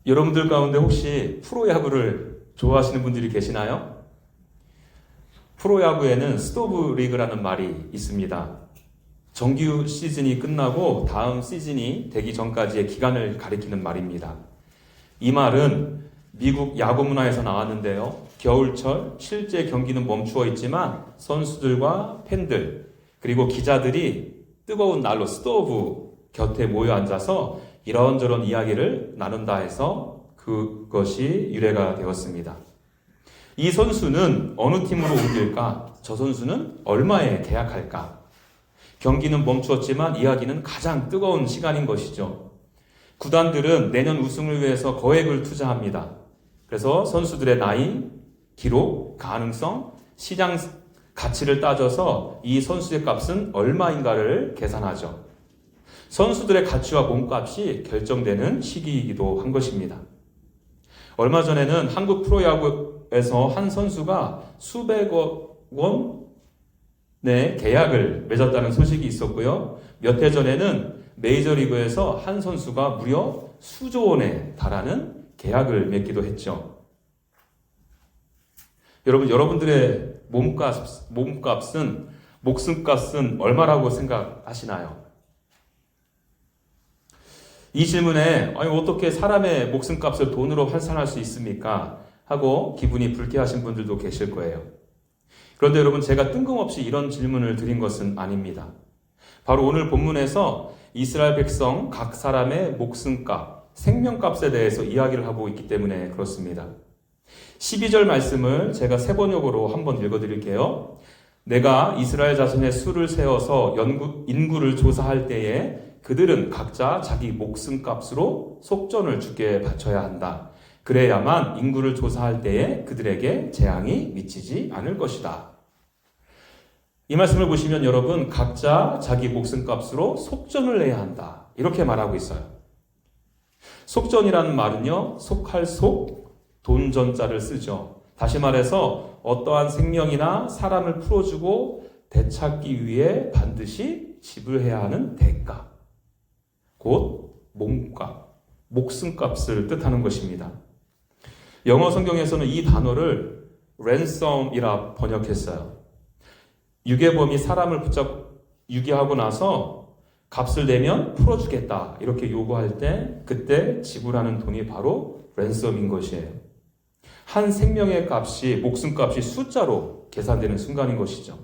여러분들 가운데 혹시 프로야구를 좋아하시는 분들이 계시나요? 프로야구에는 스토브 리그라는 말이 있습니다. 정규 시즌이 끝나고 다음 시즌이 되기 전까지의 기간을 가리키는 말입니다. 이 말은 미국 야구 문화에서 나왔는데요. 겨울철 실제 경기는 멈추어 있지만 선수들과 팬들 그리고 기자들이 뜨거운 난로 스토브 곁에 모여 앉아서 이런저런 이야기를 나눈다 해서 그것이 유래가 되었습니다. 이 선수는 어느 팀으로 옮길까? 저 선수는 얼마에 계약할까? 경기는 멈추었지만 이야기는 가장 뜨거운 시간인 것이죠. 구단들은 내년 우승을 위해서 거액을 투자합니다. 그래서 선수들의 나이, 기록, 가능성, 시장 가치를 따져서 이 선수의 값은 얼마인가를 계산하죠. 선수들의 가치와 몸값이 결정되는 시기이기도 한 것입니다. 얼마 전에는 한국 프로야구에서 한 선수가 수백억 원의 계약을 맺었다는 소식이 있었고요. 몇 해 전에는 메이저리그에서 한 선수가 무려 수조 원에 달하는 계약을 맺기도 했죠. 여러분들의 목숨값은 얼마라고 생각하시나요? 이 질문에 어떻게 사람의 목숨값을 돈으로 환산할 수 있습니까? 하고 기분이 불쾌하신 분들도 계실 거예요. 그런데 여러분, 제가 뜬금없이 이런 질문을 드린 것은 아닙니다. 바로 오늘 본문에서 이스라엘 백성 각 사람의 목숨값, 생명값에 대해서 이야기를 하고 있기 때문에 그렇습니다. 12절 말씀을 제가 세 번역으로 한번 읽어드릴게요. 내가 이스라엘 자손의 수를 세워서 인구를 조사할 때에 그들은 각자 자기 목숨값으로 속전을 주께 바쳐야 한다. 그래야만 인구를 조사할 때에 그들에게 재앙이 미치지 않을 것이다. 이 말씀을 보시면 여러분, 각자 자기 목숨값으로 속전을 내야 한다. 이렇게 말하고 있어요. 속전이라는 말은요, 속할 속, 돈전자를 쓰죠. 다시 말해서 어떠한 생명이나 사람을 풀어주고 되찾기 위해 반드시 지불해야 하는 대가. 곧 몸값, 목숨값을 뜻하는 것입니다. 영어 성경에서는 이 단어를 ransom이라 번역했어요. 유괴범이 사람을 유괴하고 나서 값을 내면 풀어주겠다 이렇게 요구할 때 그때 지불하는 돈이 바로 ransom인 것이에요. 한 생명의 값이, 목숨값이 숫자로 계산되는 순간인 것이죠.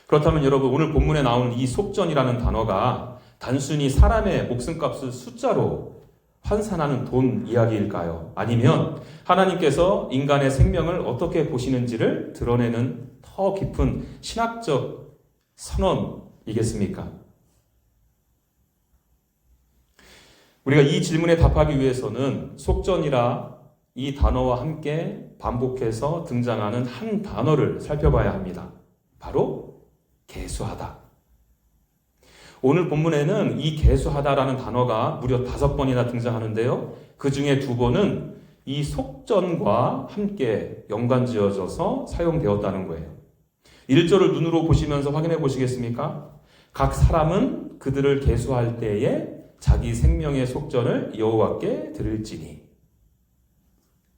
그렇다면 여러분, 오늘 본문에 나오는 이 속전이라는 단어가 단순히 사람의 목숨값을 숫자로 환산하는 돈 이야기일까요? 아니면 하나님께서 인간의 생명을 어떻게 보시는지를 드러내는 더 깊은 신학적 선언이겠습니까? 우리가 이 질문에 답하기 위해서는 속전이라 이 단어와 함께 반복해서 등장하는 한 단어를 살펴봐야 합니다. 바로 계수하다. 오늘 본문에는 이 계수하다라는 단어가 무려 5번이나 등장하는데요. 그 중에 2번은 이 속전과 함께 연관지어져서 사용되었다는 거예요. 1절을 눈으로 보시면서 확인해 보시겠습니까? 각 사람은 그들을 계수할 때에 자기 생명의 속전을 여호와께 드릴지니.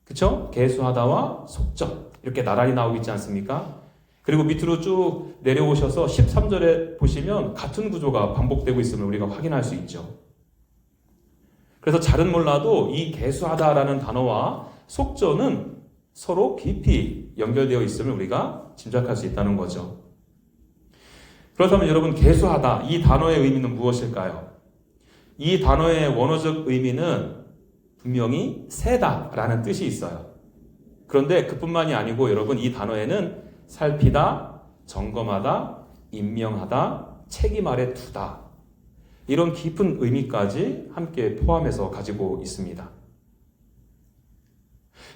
그쵸? 계수하다와 속전 이렇게 나란히 나오고 있지 않습니까? 그리고 밑으로 쭉 내려오셔서 13절에 보시면 같은 구조가 반복되고 있음을 우리가 확인할 수 있죠. 그래서 잘은 몰라도 이 계수하다라는 단어와 속전은 서로 깊이 연결되어 있음을 우리가 짐작할 수 있다는 거죠. 그렇다면 여러분, 계수하다 이 단어의 의미는 무엇일까요? 이 단어의 원어적 의미는 분명히 세다라는 뜻이 있어요. 그런데 그뿐만이 아니고 여러분, 이 단어에는 살피다, 점검하다, 임명하다, 책임 아래 두다. 이런 깊은 의미까지 함께 포함해서 가지고 있습니다.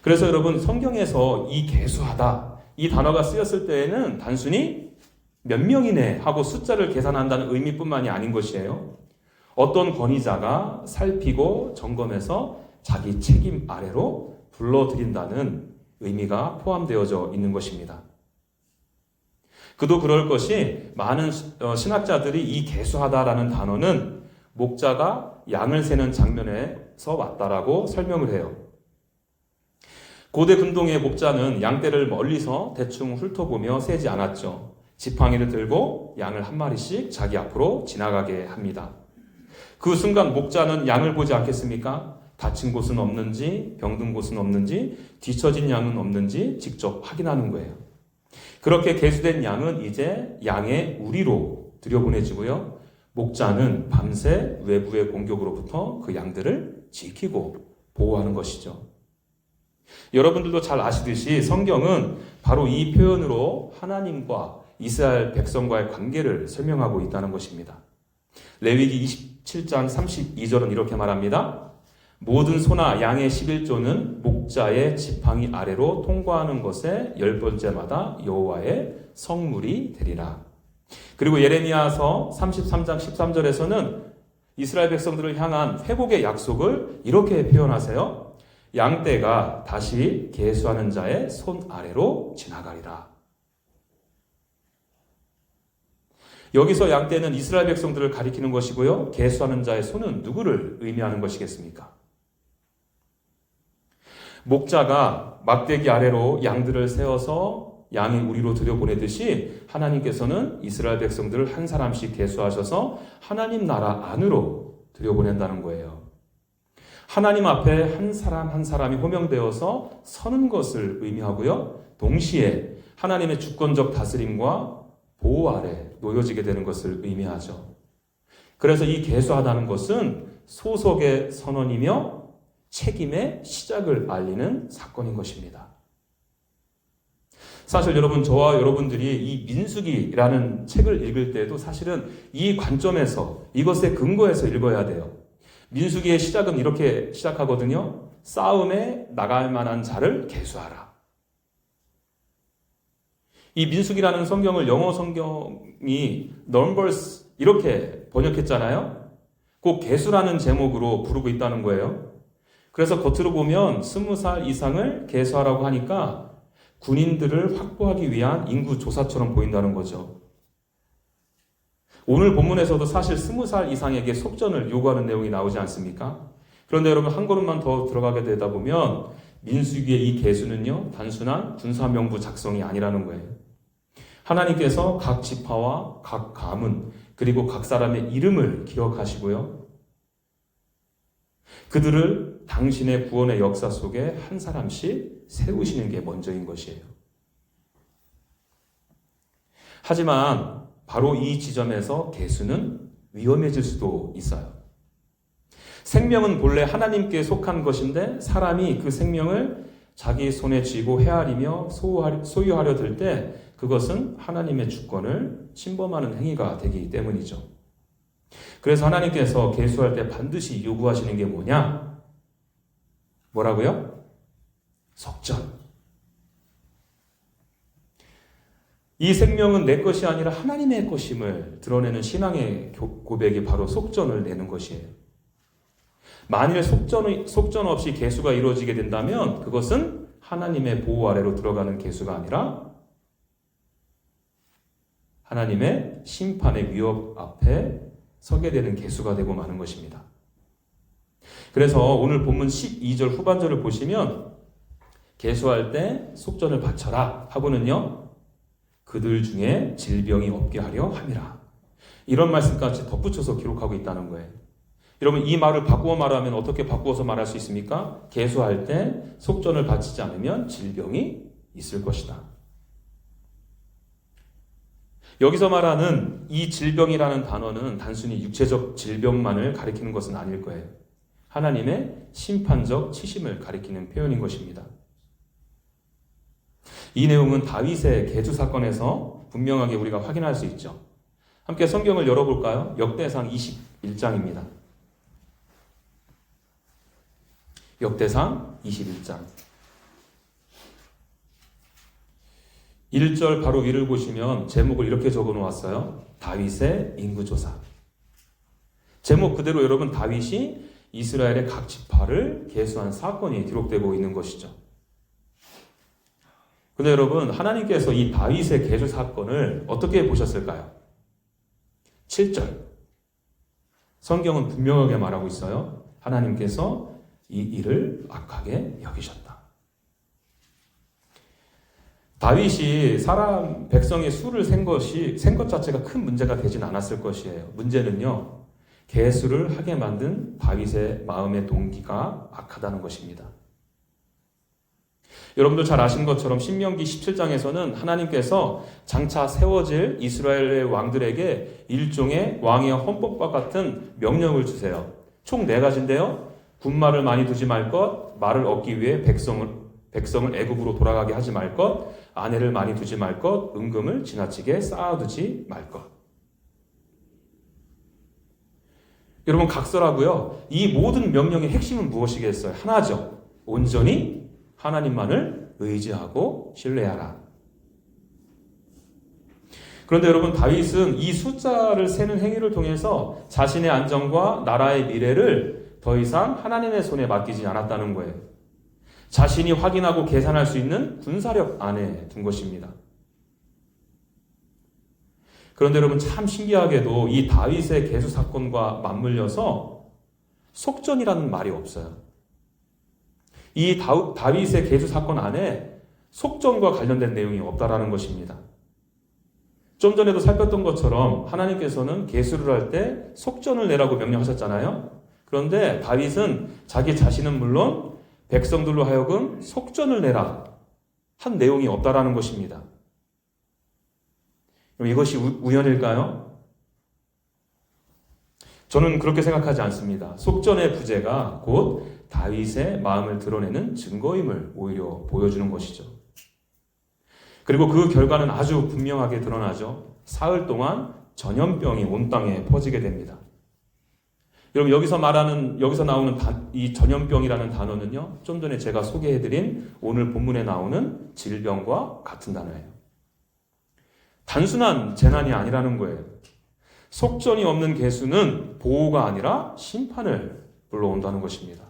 그래서 여러분, 성경에서 이 계수하다, 이 단어가 쓰였을 때에는 단순히 몇 명이네 하고 숫자를 계산한다는 의미뿐만이 아닌 것이에요. 어떤 권위자가 살피고 점검해서 자기 책임 아래로 불러들인다는 의미가 포함되어져 있는 것입니다. 그도 그럴 것이 많은 신학자들이 이 계수하다라는 단어는 목자가 양을 세는 장면에서 왔다라고 설명을 해요. 고대 근동의 목자는 양떼를 멀리서 대충 훑어보며 세지 않았죠. 지팡이를 들고 양을 한 마리씩 자기 앞으로 지나가게 합니다. 그 순간 목자는 양을 보지 않겠습니까? 다친 곳은 없는지, 병든 곳은 없는지, 뒤처진 양은 없는지 직접 확인하는 거예요. 그렇게 계수된 양은 이제 양의 우리로 들여보내지고요. 목자는 밤새 외부의 공격으로부터 그 양들을 지키고 보호하는 것이죠. 여러분들도 잘 아시듯이 성경은 바로 이 표현으로 하나님과 이스라엘 백성과의 관계를 설명하고 있다는 것입니다. 레위기 27장 32절은 이렇게 말합니다. 모든 소나 양의 11조는 목자의 지팡이 아래로 통과하는 것에 10번째마다 여호와의 성물이 되리라. 그리고 예레미야서 33장 13절에서는 이스라엘 백성들을 향한 회복의 약속을 이렇게 표현하세요. 양떼가 다시 계수하는 자의 손 아래로 지나가리라. 여기서 양떼는 이스라엘 백성들을 가리키는 것이고요. 계수하는 자의 손은 누구를 의미하는 것이겠습니까? 목자가 막대기 아래로 양들을 세워서 양의 우리로 들여보내듯이 하나님께서는 이스라엘 백성들을 한 사람씩 계수하셔서 하나님 나라 안으로 들여보낸다는 거예요. 하나님 앞에 한 사람 한 사람이 호명되어서 서는 것을 의미하고요. 동시에 하나님의 주권적 다스림과 보호 아래 놓여지게 되는 것을 의미하죠. 그래서 이 계수하다는 것은 소속의 선언이며 책임의 시작을 알리는 사건인 것입니다. 사실 여러분, 저와 여러분들이 이 민수기라는 책을 읽을 때도 사실은 이 관점에서, 이것에 근거해서 읽어야 돼요. 민수기의 시작은 이렇게 시작하거든요. 싸움에 나갈 만한 자를 계수하라. 이 민수기라는 성경을 영어 성경이 Numbers 이렇게 번역했잖아요. 꼭 계수라는 제목으로 부르고 있다는 거예요. 그래서 겉으로 보면 20살 이상을 계수하라고 하니까 군인들을 확보하기 위한 인구 조사처럼 보인다는 거죠. 오늘 본문에서도 사실 20살 이상에게 속전을 요구하는 내용이 나오지 않습니까? 그런데 여러분, 한 걸음만 더 들어가게 되다 보면 민수기의 이 계수는요, 단순한 군사명부 작성이 아니라는 거예요. 하나님께서 각 지파와 각 가문 그리고 각 사람의 이름을 기억하시고요. 그들을 당신의 구원의 역사 속에 한 사람씩 세우시는 게 먼저인 것이에요. 하지만 바로 이 지점에서 계수는 위험해질 수도 있어요. 생명은 본래 하나님께 속한 것인데 사람이 그 생명을 자기 손에 쥐고 헤아리며 소유하려 들 때 그것은 하나님의 주권을 침범하는 행위가 되기 때문이죠. 그래서 하나님께서 계수할 때 반드시 요구하시는 게 뭐냐? 뭐라고요? 속전. 이 생명은 내 것이 아니라 하나님의 것임을 드러내는 신앙의 고백이 바로 속전을 내는 것이에요. 만일 속전 없이 계수가 이루어지게 된다면 그것은 하나님의 보호 아래로 들어가는 계수가 아니라 하나님의 심판의 위협 앞에 서게 되는 계수가 되고 마는 것입니다. 그래서 오늘 본문 12절 후반절을 보시면 계수할 때 속전을 바쳐라 하고는요, 그들 중에 질병이 없게 하려 함이라. 이런 말씀까지 덧붙여서 기록하고 있다는 거예요. 여러분, 이 말을 바꾸어 말하면 어떻게 바꾸어서 말할 수 있습니까? 계수할 때 속전을 바치지 않으면 질병이 있을 것이다. 여기서 말하는 이 질병이라는 단어는 단순히 육체적 질병만을 가리키는 것은 아닐 거예요. 하나님의 심판적 치심을 가리키는 표현인 것입니다. 이 내용은 다윗의 계수 사건에서 분명하게 우리가 확인할 수 있죠. 함께 성경을 열어볼까요? 역대상 21장입니다. 역대상 21장 1절 바로 위를 보시면 제목을 이렇게 적어 놓았어요. 다윗의 인구조사. 제목 그대로 여러분, 다윗이 이스라엘의 각 지파를 계수한 사건이 기록되고 있는 것이죠. 근데 여러분, 하나님께서 이 다윗의 계수 사건을 어떻게 보셨을까요? 7절 성경은 분명하게 말하고 있어요. 하나님께서 이 일을 악하게 여기셨다. 다윗이 사람 백성의 수를 센 것 자체가 큰 문제가 되진 않았을 것이에요. 문제는요, 계수를 하게 만든 다윗의 마음의 동기가 악하다는 것입니다. 여러분들 잘 아시는 것처럼 신명기 17장에서는 하나님께서 장차 세워질 이스라엘의 왕들에게 일종의 왕의 헌법과 같은 명령을 주세요. 총 4가지인데요. 군말을 많이 두지 말 것, 말을 얻기 위해 백성을 애굽으로 돌아가게 하지 말 것, 아내를 많이 두지 말 것, 은금을 지나치게 쌓아두지 말 것. 여러분 각설하고요. 이 모든 명령의 핵심은 무엇이겠어요? 하나죠. 온전히 하나님만을 의지하고 신뢰하라. 그런데 여러분 다윗은 이 숫자를 세는 행위를 통해서 자신의 안정과 나라의 미래를 더 이상 하나님의 손에 맡기지 않았다는 거예요. 자신이 확인하고 계산할 수 있는 군사력 안에 둔 것입니다. 그런데 여러분 참 신기하게도 이 다윗의 계수 사건과 맞물려서 속전이라는 말이 없어요. 이 다윗의 계수 사건 안에 속전과 관련된 내용이 없다라는 것입니다. 좀 전에도 살폈던 것처럼 하나님께서는 계수를 할 때 속전을 내라고 명령하셨잖아요. 그런데 다윗은 자기 자신은 물론 백성들로 하여금 속전을 내라 한 내용이 없다라는 것입니다. 그럼 이것이 우연일까요? 저는 그렇게 생각하지 않습니다. 속전의 부재가 곧 다윗의 마음을 드러내는 증거임을 오히려 보여주는 것이죠. 그리고 그 결과는 아주 분명하게 드러나죠. 사흘 동안 전염병이 온 땅에 퍼지게 됩니다. 여러분 여기서 나오는 이 전염병이라는 단어는요, 좀 전에 제가 소개해드린 오늘 본문에 나오는 질병과 같은 단어예요. 단순한 재난이 아니라는 거예요. 속전이 없는 계수는 보호가 아니라 심판을 불러온다는 것입니다.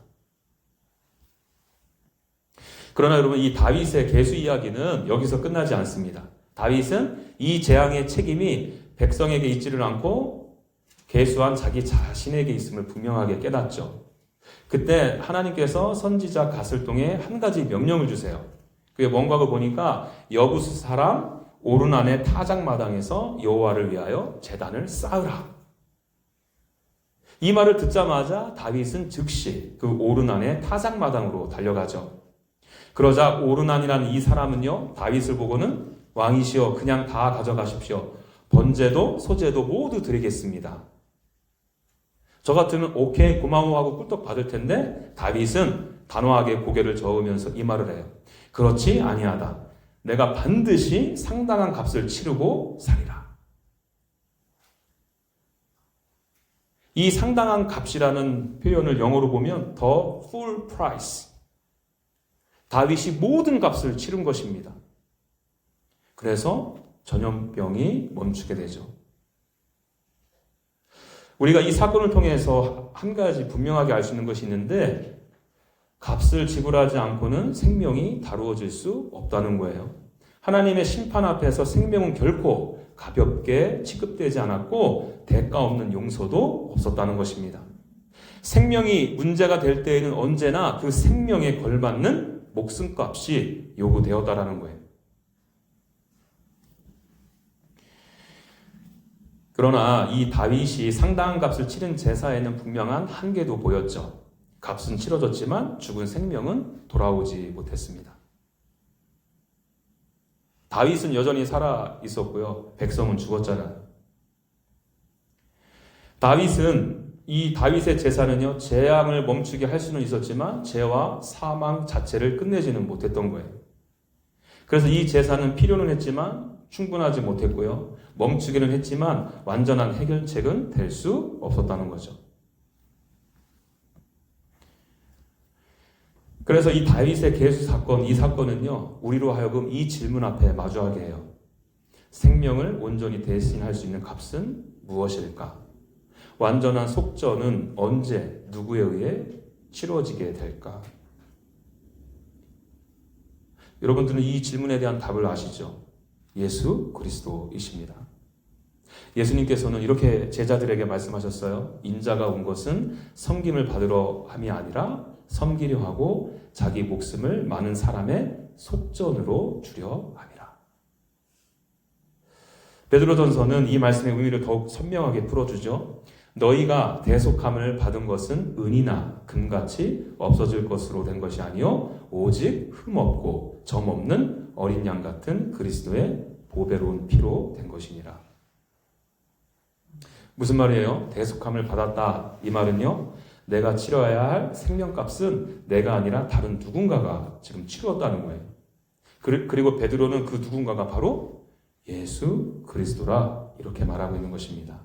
그러나 여러분 이 다윗의 계수 이야기는 여기서 끝나지 않습니다. 다윗은 이 재앙의 책임이 백성에게 있지를 않고 계수한 자기 자신에게 있음을 분명하게 깨닫죠. 그때 하나님께서 선지자 갓을 통해 한 가지 명령을 주세요. 그게 뭔가를 보니까 여부스 사람 오르난의 타작마당에서 여호와를 위하여 제단을 쌓으라. 이 말을 듣자마자 다윗은 즉시 그 오르난의 타작마당으로 달려가죠. 그러자 오르난이라는 이 사람은요, 다윗을 보고는 왕이시여 그냥 다 가져가십시오. 번제도 소제도 모두 드리겠습니다. 저 같으면 오케이 고마워하고 꿀떡 받을 텐데 다윗은 단호하게 고개를 저으면서 이 말을 해요. 그렇지 아니하다. 내가 반드시 상당한 값을 치르고 살리라. 이 상당한 값이라는 표현을 영어로 보면 the full price. 다윗이 모든 값을 치른 것입니다. 그래서 전염병이 멈추게 되죠. 우리가 이 사건을 통해서 한 가지 분명하게 알 수 있는 것이 있는데 값을 지불하지 않고는 생명이 다루어질 수 없다는 거예요. 하나님의 심판 앞에서 생명은 결코 가볍게 취급되지 않았고 대가 없는 용서도 없었다는 것입니다. 생명이 문제가 될 때에는 언제나 그 생명에 걸맞는 목숨값이 요구되었다라는 거예요. 그러나 이 다윗이 상당한 값을 치른 제사에는 분명한 한계도 보였죠. 값은 치러졌지만 죽은 생명은 돌아오지 못했습니다. 다윗은 여전히 살아 있었고요. 백성은 죽었잖아요. 이 다윗의 제사는요, 재앙을 멈추게 할 수는 있었지만 죄와 사망 자체를 끝내지는 못했던 거예요. 그래서 이 제사는 필요는 했지만 충분하지 못했고요. 멈추기는 했지만 완전한 해결책은 될 수 없었다는 거죠. 그래서 이 다윗의 계수 사건, 이 사건은요, 우리로 하여금 이 질문 앞에 마주하게 해요. 생명을 온전히 대신할 수 있는 값은 무엇일까? 완전한 속전은 언제, 누구에 의해 치러지게 될까? 여러분들은 이 질문에 대한 답을 아시죠? 예수 그리스도이십니다. 예수님께서는 이렇게 제자들에게 말씀하셨어요. 인자가 온 것은 섬김을 받으러 함이 아니라 섬기려 하고 자기 목숨을 많은 사람의 속전으로 주려 함이라. 베드로전서는 이 말씀의 의미를 더욱 선명하게 풀어주죠. 너희가 대속함을 받은 것은 은이나 금같이 없어질 것으로 된 것이 아니요 오직 흠없고 점없는 어린 양 같은 그리스도의 보배로운 피로 된 것이니라. 무슨 말이에요? 대속함을 받았다. 이 말은요, 내가 치러야 할 생명값은 내가 아니라 다른 누군가가 지금 치루었다는 거예요. 그리고 베드로는 그 누군가가 바로 예수 그리스도라 이렇게 말하고 있는 것입니다.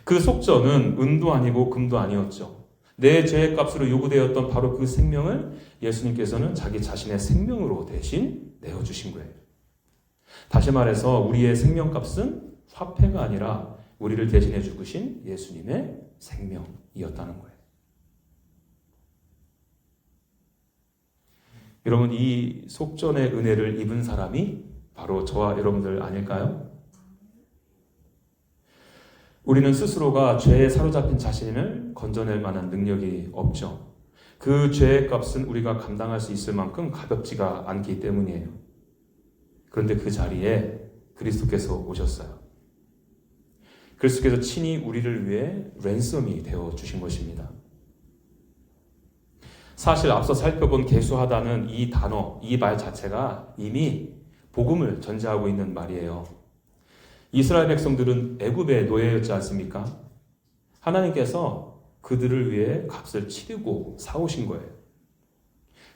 그 속전은 은도 아니고 금도 아니었죠. 내 죄의 값으로 요구되었던 바로 그 생명을 예수님께서는 자기 자신의 생명으로 대신 내어주신 거예요. 다시 말해서 우리의 생명값은 화폐가 아니라 우리를 대신해 죽으신 예수님의 생명이었다는 거예요. 여러분, 이 속전의 은혜를 입은 사람이 바로 저와 여러분들 아닐까요? 우리는 스스로가 죄에 사로잡힌 자신을 건져낼 만한 능력이 없죠. 그 죄의 값은 우리가 감당할 수 있을 만큼 가볍지가 않기 때문이에요. 그런데 그 자리에 그리스도께서 오셨어요. 그리스도께서 친히 우리를 위해 랜섬이 되어 주신 것입니다. 사실 앞서 살펴본 계수하다는 이 단어, 이 말 자체가 이미 복음을 전제하고 있는 말이에요. 이스라엘 백성들은 애굽의 노예였지 않습니까? 하나님께서 그들을 위해 값을 치르고 사오신 거예요.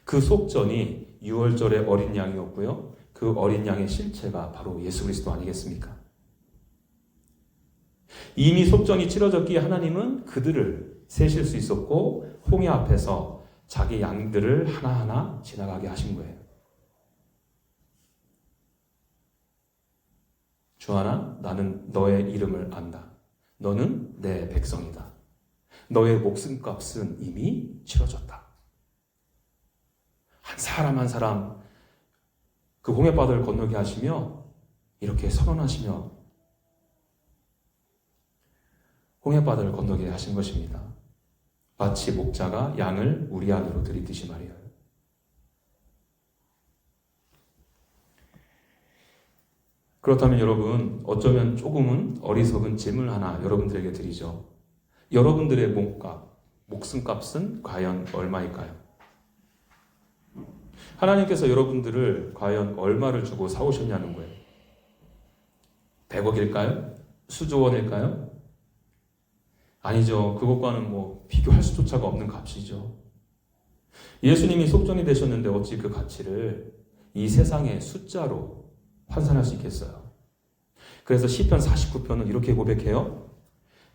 그 속전이 유월절의 어린 양이었고요. 그 어린 양의 실체가 바로 예수 그리스도 아니겠습니까? 이미 속전이 치러졌기에 하나님은 그들을 세실 수 있었고 홍해 앞에서 자기 양들을 하나하나 지나가게 하신 거예요. 주하나 나는 너의 이름을 안다. 너는 내 백성이다. 너의 목숨값은 이미 치러졌다. 한 사람 한 사람 그 홍해바다를 건너게 하시며 이렇게 선언하시며 홍해바다를 건너게 하신 것입니다. 마치 목자가 양을 우리 안으로 들이듯이 말이에요. 그렇다면 여러분, 어쩌면 조금은 어리석은 질문 하나 여러분들에게 드리죠. 여러분들의 목숨값은 과연 얼마일까요? 하나님께서 여러분들을 과연 얼마를 주고 사오셨냐는 거예요. 100억일까요? 수조 원일까요? 아니죠. 그것과는 비교할 수조차가 없는 값이죠. 예수님이 속전이 되셨는데 어찌 그 가치를 이 세상의 숫자로 환산할 수 있겠어요. 그래서 시편 49편은 이렇게 고백해요.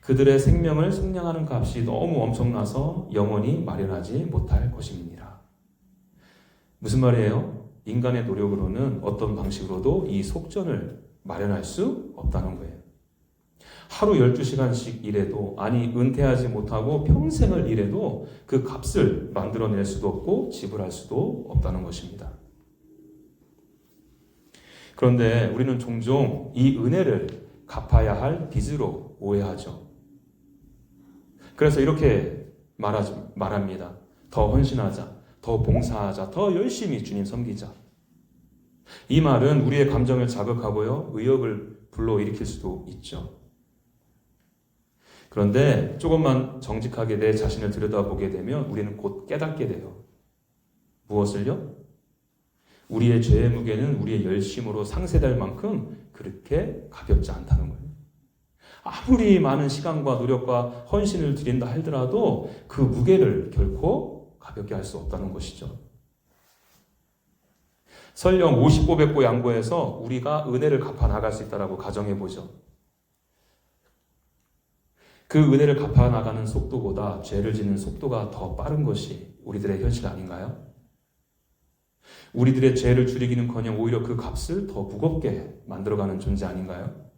그들의 생명을 속량하는 값이 너무 엄청나서 영원히 마련하지 못할 것입니다. 무슨 말이에요? 인간의 노력으로는 어떤 방식으로도 이 속전을 마련할 수 없다는 거예요. 하루 12시간씩 일해도, 아니 은퇴하지 못하고 평생을 일해도 그 값을 만들어낼 수도 없고 지불할 수도 없다는 것입니다. 그런데 우리는 종종 이 은혜를 갚아야 할 빚으로 오해하죠. 그래서 이렇게 말합니다. 더 헌신하자, 더 봉사하자, 더 열심히 주님 섬기자. 이 말은 우리의 감정을 자극하고요, 의욕을 불러일으킬 수도 있죠. 그런데 조금만 정직하게 내 자신을 들여다보게 되면 우리는 곧 깨닫게 돼요. 무엇을요? 우리의 죄의 무게는 우리의 열심으로 상쇄될 만큼 그렇게 가볍지 않다는 거예요. 아무리 많은 시간과 노력과 헌신을 드린다 하더라도 그 무게를 결코 가볍게 할 수 없다는 것이죠. 설령 50보 100보 양보해서 우리가 은혜를 갚아 나갈 수 있다고 가정해 보죠. 그 은혜를 갚아 나가는 속도보다 죄를 짓는 속도가 더 빠른 것이 우리들의 현실 아닌가요? 우리들의 죄를 줄이기는커녕 오히려 그 값을 더 무겁게 만들어가는 존재 아닌가요?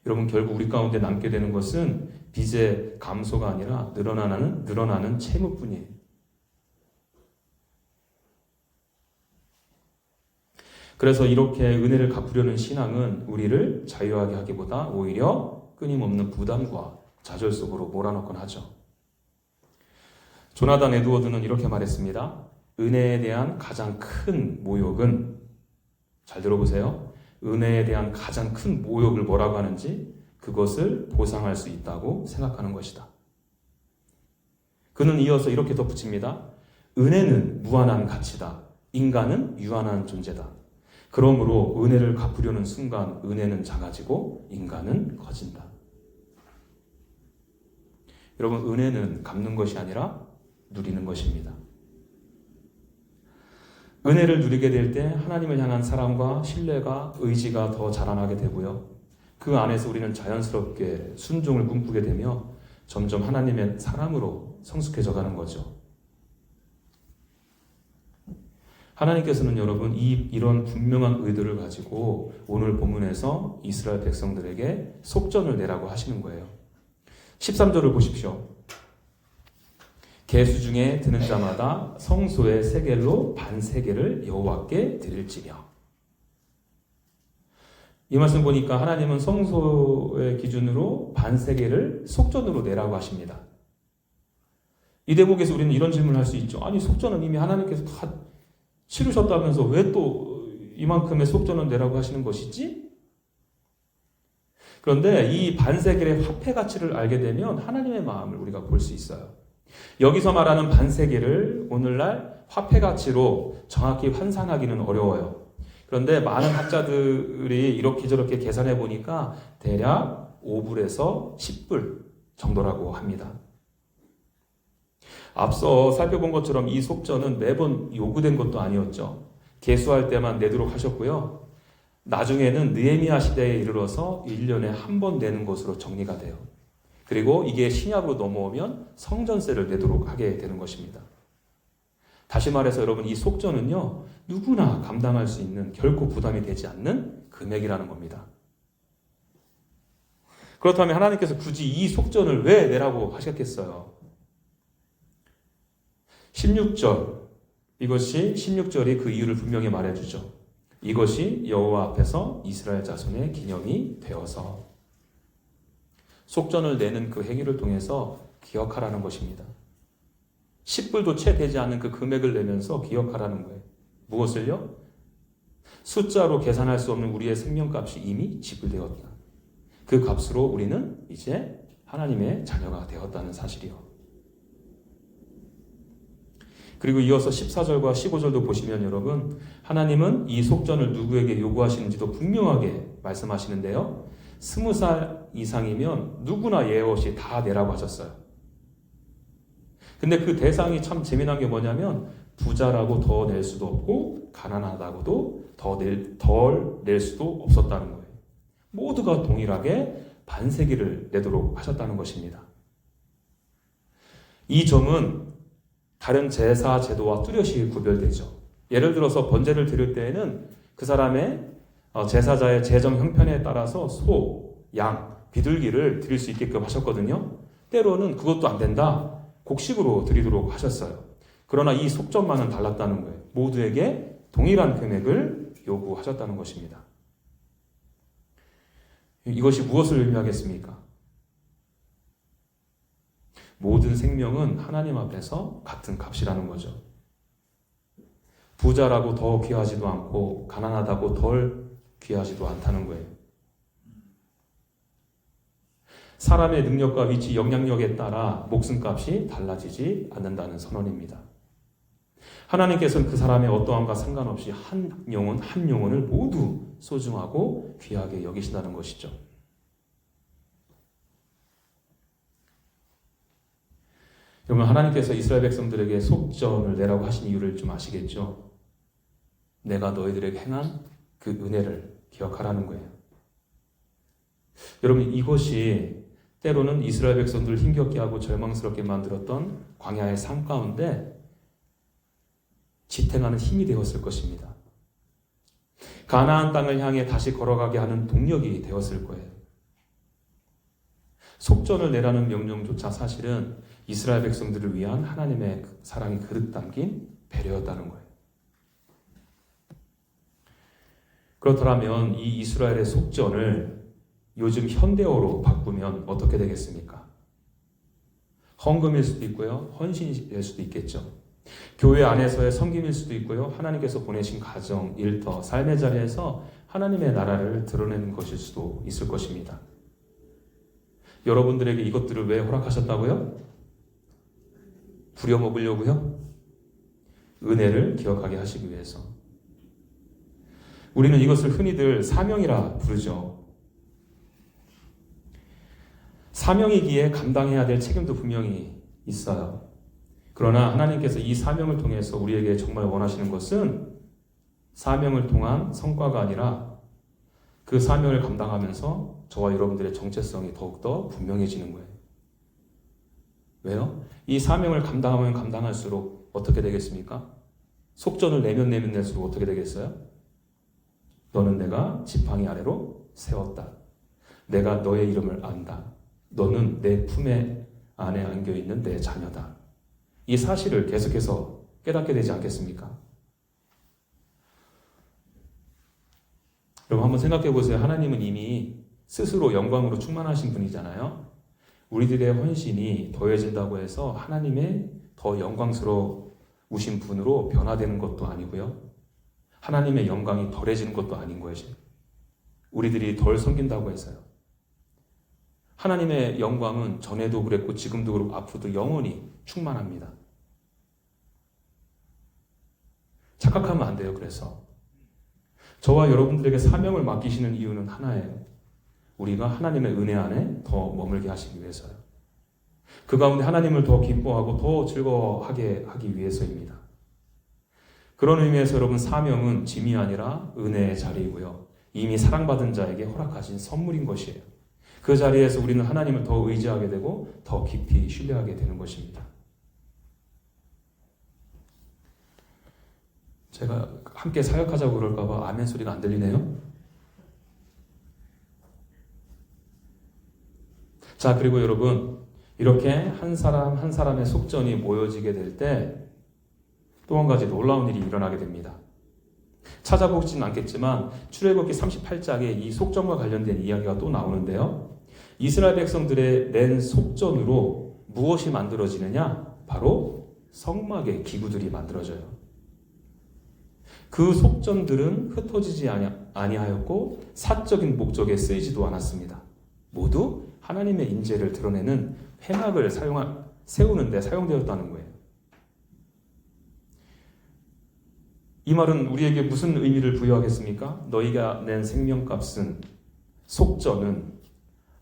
여러분, 결국 우리 가운데 남게 되는 것은 빚의 감소가 아니라 늘어나는 채무뿐이에요. 그래서 이렇게 은혜를 갚으려는 신앙은 우리를 자유하게 하기보다 오히려 끊임없는 부담과 좌절 속으로 몰아넣곤 하죠. 조나단 에드워드는 이렇게 말했습니다. 은혜에 대한 가장 큰 모욕은, 잘 들어보세요. 은혜에 대한 가장 큰 모욕을 뭐라고 하는지, 그것을 보상할 수 있다고 생각하는 것이다. 그는 이어서 이렇게 덧붙입니다. 은혜는 무한한 가치다. 인간은 유한한 존재다. 그러므로 은혜를 갚으려는 순간 은혜는 작아지고 인간은 커진다. 여러분, 은혜는 갚는 것이 아니라 누리는 것입니다. 은혜를 누리게 될 때 하나님을 향한 사랑과 신뢰가, 의지가 더 자라나게 되고요. 그 안에서 우리는 자연스럽게 순종을 꿈꾸게 되며 점점 하나님의 사람으로 성숙해져 가는 거죠. 하나님께서는 여러분 이런 분명한 의도를 가지고 오늘 본문에서 이스라엘 백성들에게 속전을 내라고 하시는 거예요. 13절을 보십시오. 계수 중에 드는 자마다 성소의 세겔로 반세겔을 여호와께 드릴지며. 이 말씀 보니까 하나님은 성소의 기준으로 반세겔을 속전으로 내라고 하십니다. 이 대목에서 우리는 이런 질문을 할 수 있죠. 아니, 속전은 이미 하나님께서 다 치르셨다면서 왜 또 이만큼의 속전을 내라고 하시는 것이지? 그런데 이 반세겔의 화폐 가치를 알게 되면 하나님의 마음을 우리가 볼 수 있어요. 여기서 말하는 반세겔을 오늘날 화폐 가치로 정확히 환산하기는 어려워요. 그런데 많은 학자들이 이렇게 저렇게 계산해 보니까 대략 5불에서 10불 정도라고 합니다. 앞서 살펴본 것처럼 이 속전은 매번 요구된 것도 아니었죠. 계수할 때만 내도록 하셨고요. 나중에는 느헤미야 시대에 이르러서 1년에 한 번 내는 것으로 정리가 돼요. 그리고 이게 신약으로 넘어오면 성전세를 내도록 하게 되는 것입니다. 다시 말해서 여러분, 이 속전은요, 누구나 감당할 수 있는, 결코 부담이 되지 않는 금액이라는 겁니다. 그렇다면 하나님께서 굳이 이 속전을 왜 내라고 하셨겠어요? 16절, 이것이 16절이 그 이유를 분명히 말해주죠. 이것이 여호와 앞에서 이스라엘 자손의 기념이 되어서. 속전을 내는 그 행위를 통해서 기억하라는 것입니다. 10불도 채 되지 않는 그 금액을 내면서 기억하라는 거예요. 무엇을요? 숫자로 계산할 수 없는 우리의 생명값이 이미 지불되었다. 그 값으로 우리는 이제 하나님의 자녀가 되었다는 사실이요. 그리고 이어서 14절과 15절도 보시면 여러분, 하나님은 이 속전을 누구에게 요구하시는지도 분명하게 말씀하시는데요. 20살 이상이면 누구나 예외 없이 다 내라고 하셨어요. 근데 그 대상이 참 재미난 게 뭐냐면, 부자라고 더 낼 수도 없고 가난하다고도 덜 낼 수도 없었다는 거예요. 모두가 동일하게 반세기를 내도록 하셨다는 것입니다. 이 점은 다른 제사 제도와 뚜렷이 구별되죠. 예를 들어서 번제를 드릴 때에는 그 사람의 제사자의 재정 형편에 따라서 소, 양, 비둘기를 드릴 수 있게끔 하셨거든요. 때로는 그것도 안 된다. 곡식으로 드리도록 하셨어요. 그러나 이 속전만은 달랐다는 거예요. 모두에게 동일한 금액을 요구하셨다는 것입니다. 이것이 무엇을 의미하겠습니까? 모든 생명은 하나님 앞에서 같은 값이라는 거죠. 부자라고 더 귀하지도 않고 가난하다고 덜 귀하지도 않다는 거예요. 사람의 능력과 위치, 영향력에 따라 목숨값이 달라지지 않는다는 선언입니다. 하나님께서는 그 사람의 어떠함과 상관없이 한 영혼을 모두 소중하고 귀하게 여기신다는 것이죠. 여러분, 하나님께서 이스라엘 백성들에게 속전을 내라고 하신 이유를 좀 아시겠죠? 내가 너희들에게 행한 그 은혜를 기억하라는 거예요. 여러분, 이것이 때로는 이스라엘 백성들을 힘겹게 하고 절망스럽게 만들었던 광야의 삶 가운데 지탱하는 힘이 되었을 것입니다. 가나안 땅을 향해 다시 걸어가게 하는 동력이 되었을 거예요. 속전을 내라는 명령조차 사실은 이스라엘 백성들을 위한 하나님의 사랑이 그득 담긴 배려였다는 거예요. 그렇다면 이 이스라엘의 속전을 요즘 현대어로 바꾸면 어떻게 되겠습니까? 헌금일 수도 있고요. 헌신이 될 수도 있겠죠. 교회 안에서의 섬김일 수도 있고요. 하나님께서 보내신 가정, 일터, 삶의 자리에서 하나님의 나라를 드러내는 것일 수도 있을 것입니다. 여러분들에게 이것들을 왜 허락하셨다고요? 부려먹으려고요? 은혜를 기억하게 하시기 위해서. 우리는 이것을 흔히들 사명이라 부르죠. 사명이기에 감당해야 될 책임도 분명히 있어요. 그러나 하나님께서 이 사명을 통해서 우리에게 정말 원하시는 것은 사명을 통한 성과가 아니라 그 사명을 감당하면서 저와 여러분들의 정체성이 더욱더 분명해지는 거예요. 왜요? 이 사명을 감당하면 감당할수록 어떻게 되겠습니까? 속전을 내면 낼수록 어떻게 되겠어요? 너는 내가 지팡이 아래로 세웠다. 내가 너의 이름을 안다. 너는 내 품에 안에 안겨있는 내 자녀다. 이 사실을 계속해서 깨닫게 되지 않겠습니까? 여러분 한번 생각해 보세요. 하나님은 이미 스스로 영광으로 충만하신 분이잖아요. 우리들의 헌신이 더해진다고 해서 하나님의 더 영광스러우신 분으로 변화되는 것도 아니고요. 하나님의 영광이 덜해지는 것도 아닌 것이 우리들이 덜 섬긴다고 해서요. 하나님의 영광은 전에도 그랬고 지금도 그렇고 앞으로도 영원히 충만합니다. 착각하면 안 돼요. 그래서 저와 여러분들에게 사명을 맡기시는 이유는 하나예요. 우리가 하나님의 은혜 안에 더 머물게 하시기 위해서요. 그 가운데 하나님을 더 기뻐하고 더 즐거워하게 하기 위해서입니다. 그런 의미에서 여러분 사명은 짐이 아니라 은혜의 자리이고요. 이미 사랑받은 자에게 허락하신 선물인 것이에요. 그 자리에서 우리는 하나님을 더 의지하게 되고 더 깊이 신뢰하게 되는 것입니다. 제가 함께 사역하자고 그럴까 봐 아멘 소리가 안 들리네요. 자, 그리고 여러분 이렇게 한 사람 한 사람의 속전이 모여지게 될 때 또 한 가지 놀라운 일이 일어나게 됩니다. 찾아보지는 않겠지만 출애굽기 38장에 이 속전과 관련된 이야기가 또 나오는데요. 이스라엘 백성들의 낸 속전으로 무엇이 만들어지느냐? 바로 성막의 기구들이 만들어져요. 그 속전들은 흩어지지 아니하였고 사적인 목적에 쓰이지도 않았습니다. 모두 하나님의 인재를 드러내는 회막을 세우는 데 사용되었다는 거예요. 이 말은 우리에게 무슨 의미를 부여하겠습니까? 너희가 낸 생명값은, 속전은,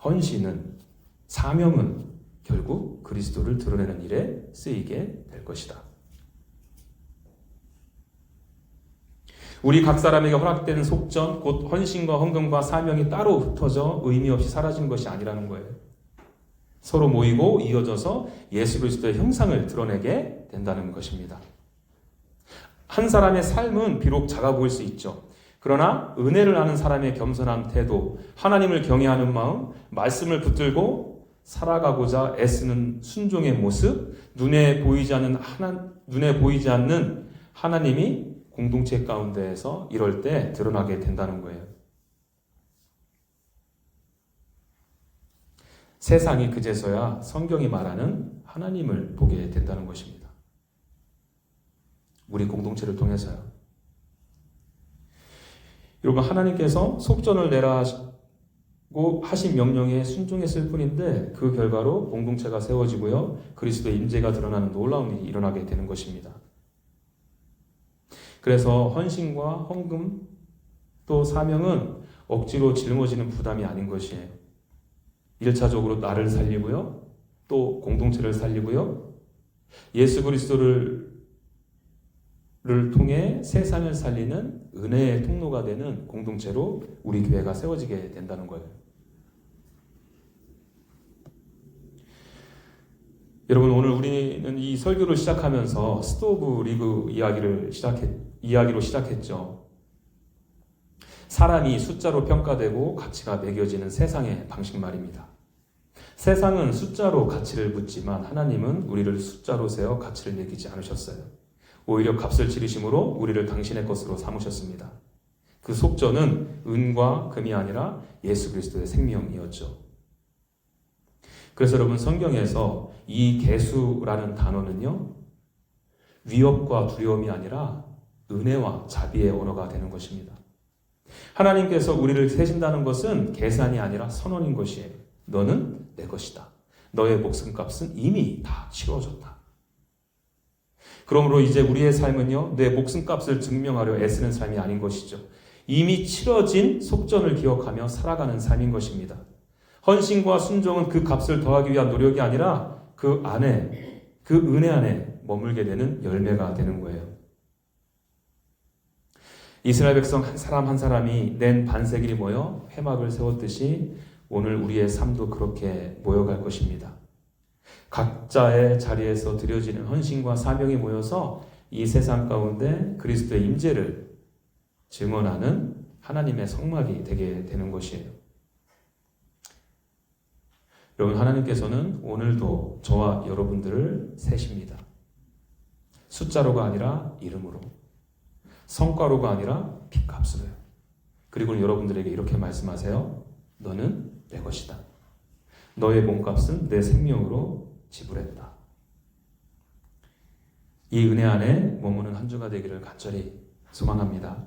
헌신은, 사명은 결국 그리스도를 드러내는 일에 쓰이게 될 것이다. 우리 각 사람에게 허락된 속전, 곧 헌신과 헌금과 사명이 따로 흩어져 의미 없이 사라지는 것이 아니라는 거예요. 서로 모이고 이어져서 예수 그리스도의 형상을 드러내게 된다는 것입니다. 한 사람의 삶은 비록 작아 보일 수 있죠. 그러나 은혜를 아는 사람의 겸손한 태도, 하나님을 경외하는 마음, 말씀을 붙들고 살아가고자 애쓰는 순종의 모습, 눈에 보이지 않는 하나님이 공동체 가운데에서 이럴 때 드러나게 된다는 거예요. 세상이 그제서야 성경이 말하는 하나님을 보게 된다는 것입니다. 우리 공동체를 통해서요. 여러분 하나님께서 속전을 내라고 하신 명령에 순종했을 뿐인데 그 결과로 공동체가 세워지고요. 그리스도의 임재가 드러나는 놀라운 일이 일어나게 되는 것입니다. 그래서 헌신과 헌금 또 사명은 억지로 짊어지는 부담이 아닌 것이에요. 1차적으로 나를 살리고요. 또 공동체를 살리고요. 예수 그리스도를 통해 세상을 살리는 은혜의 통로가 되는 공동체로 우리 교회가 세워지게 된다는 거예요. 여러분 오늘 우리는 이 설교를 시작하면서 스토브 리그 이야기로 시작했죠. 사람이 숫자로 평가되고 가치가 매겨지는 세상의 방식 말입니다. 세상은 숫자로 가치를 묻지만 하나님은 우리를 숫자로 세어 가치를 매기지 않으셨어요. 오히려 값을 치르심으로 우리를 당신의 것으로 삼으셨습니다. 그 속전은 은과 금이 아니라 예수 그리스도의 생명이었죠. 그래서 여러분 성경에서 이 계수라는 단어는요, 위협과 두려움이 아니라 은혜와 자비의 언어가 되는 것입니다. 하나님께서 우리를 세신다는 것은 계산이 아니라 선언인 것이에요. 너는 내 것이다. 너의 목숨값은 이미 다 치러졌다. 그러므로 이제 우리의 삶은요, 내 목숨값을 증명하려 애쓰는 삶이 아닌 것이죠. 이미 치러진 속전을 기억하며 살아가는 삶인 것입니다. 헌신과 순종은 그 값을 더하기 위한 노력이 아니라 그 안에, 그 은혜 안에 머물게 되는 열매가 되는 거예요. 이스라엘 백성 한 사람 한 사람이 낸 반세길이 모여 회막을 세웠듯이 오늘 우리의 삶도 그렇게 모여갈 것입니다. 각자의 자리에서 드려지는 헌신과 사명이 모여서 이 세상 가운데 그리스도의 임재를 증언하는 하나님의 성막이 되게 되는 것이에요. 여러분, 하나님께서는 오늘도 저와 여러분들을 세십니다. 숫자로가 아니라 이름으로, 성과로가 아니라 핏값으로요. 그리고 여러분들에게 이렇게 말씀하세요. 너는 내 것이다. 너의 몸값은 내 생명으로 지불했다. 이 은혜 안에 머무는 한 주가 되기를 간절히 소망합니다.